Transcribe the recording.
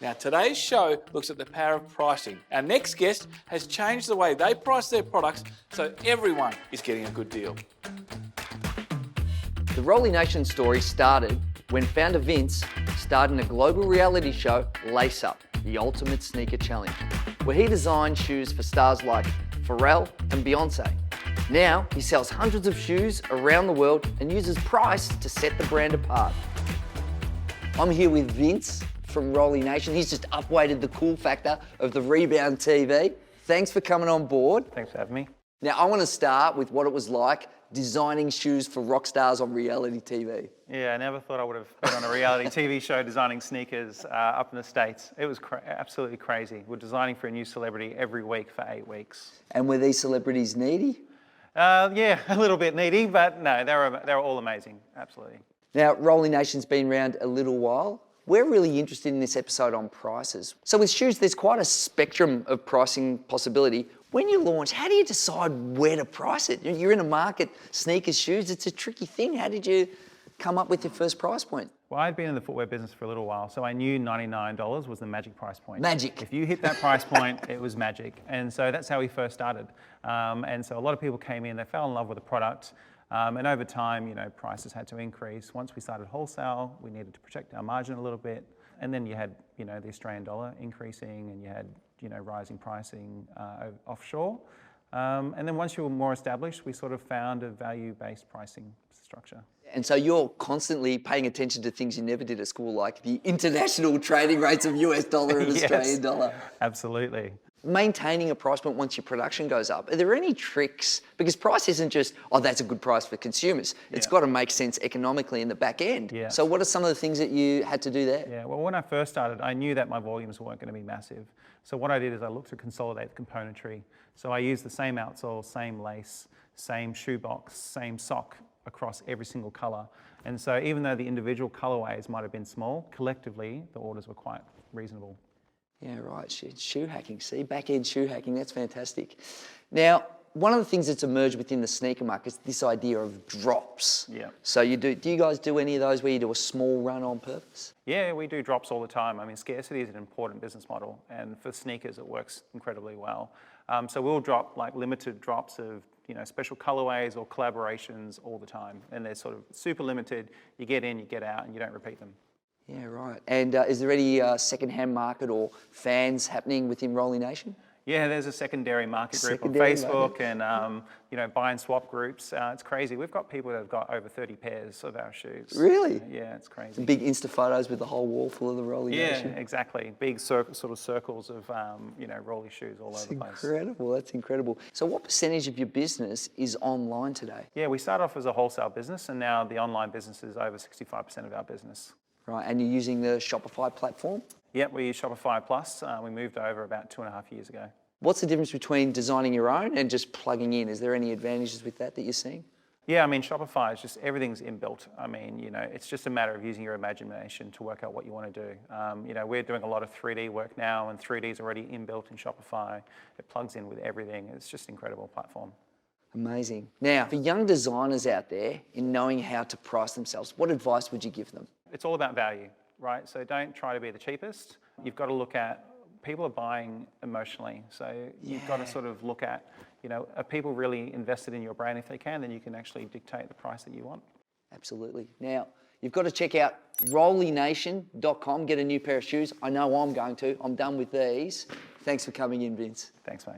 Now today's show looks at the power of pricing. Our next guest has changed the way they price their products so everyone is getting a good deal. The Rollie Nation story started when founder Vince started in a global reality show, Lace Up, the ultimate sneaker challenge, where he designed shoes for stars like Pharrell and Beyonce. Now he sells hundreds of shoes around the world and uses price to set the brand apart. I'm here with Vince from Rollie Nation. He's just upweighted the cool factor of the Rebound TV. Thanks for coming on board. Thanks for having me. Now I want to start with what it was like designing shoes for rock stars on reality TV. Yeah, I never thought I would have been on a reality TV show designing sneakers up in the States. It was absolutely crazy. We're designing for a new celebrity every week for 8 weeks. And were these celebrities needy? Yeah, a little bit needy, but no, they were all amazing, absolutely. Now, Rollie Nation's been around a little while. We're really interested in this episode on prices. So with shoes, there's quite a spectrum of pricing possibility. When you launch, how do you decide where to price it? You're in a market, sneakers, shoes, it's a tricky thing. How did you come up with your first price point? Well, I'd been in the footwear business for a little while, so I knew $99 was the magic price point. Magic. If you hit that price point, it was magic. And so that's how we first started. And so a lot of people came in, they fell in love with the product. And over time, you know, prices had to increase. Once we started wholesale, we needed to protect our margin a little bit. And then you had, you know, the Australian dollar increasing, and you had, you know, rising pricing offshore. And then once you were more established, we sort of found a value-based pricing structure. And so you're constantly paying attention to things you never did at school, like the international trading rates of US dollar and Yes, Australian dollar. Absolutely. Maintaining a price point once your production goes up, are there any tricks? Because price isn't just, oh, that's a good price for consumers. It's got to make sense economically in the back end. Yeah. So what are some of the things that you had to do there? Yeah, well, when I first started, I knew that my volumes weren't going to be massive. So what I did is I looked to consolidate the componentry. So I used the same outsole, same lace, same shoebox, same sock across every single color. And so even though the individual colorways might have been small, collectively, the orders were quite reasonable. Yeah, right, shoe hacking, see, back-end shoe hacking, that's fantastic. Now, one of the things that's emerged within the sneaker market is this idea of drops. Yeah. So do you guys do any of those where you do a small run on purpose? Yeah, we do drops all the time. I mean, scarcity is an important business model, and for sneakers, it works incredibly well. So we'll drop like limited drops of, you know, special colorways or collaborations all the time, and they're sort of super limited. You get in, you get out, and you don't repeat them. Yeah, right. And is there any second-hand market or fans happening within Rollie Nation? Yeah, there's a secondary market group on Secondary Facebook and, you know, buy and swap groups. It's crazy. We've got people that have got over 30 pairs of our shoes. Really? Yeah, it's crazy. Big Insta photos with the whole wall full of the Rollie Nation. Yeah, exactly. Big sort of circles of, you know, Rollie shoes all over the place. Incredible, that's incredible. So what percentage of your business is online today? Yeah, we started off as a wholesale business, and now the online business is over 65% of our business. Right, and you're using the Shopify platform? Yep, we use Shopify Plus. We moved over about 2.5 years ago. What's the difference between designing your own and just plugging in? Is there any advantages with that you're seeing? Yeah, I mean, Shopify is just, everything's inbuilt. I mean, you know, it's just a matter of using your imagination to work out what you want to do. You know, we're doing a lot of 3D work now, and 3D is already inbuilt in Shopify. It plugs in with everything. It's just an incredible platform. Amazing. Now, for young designers out there in knowing how to price themselves, what advice would you give them? It's all about value, right? So don't try to be the cheapest. You've got to look at, people are buying emotionally. So you've got to sort of look at, you know, are people really invested in your brand? If they can, then you can actually dictate the price that you want. Absolutely. Now, you've got to check out rollienation.com, get a new pair of shoes. I know I'm going to. I'm done with these. Thanks for coming in, Vince. Thanks, mate.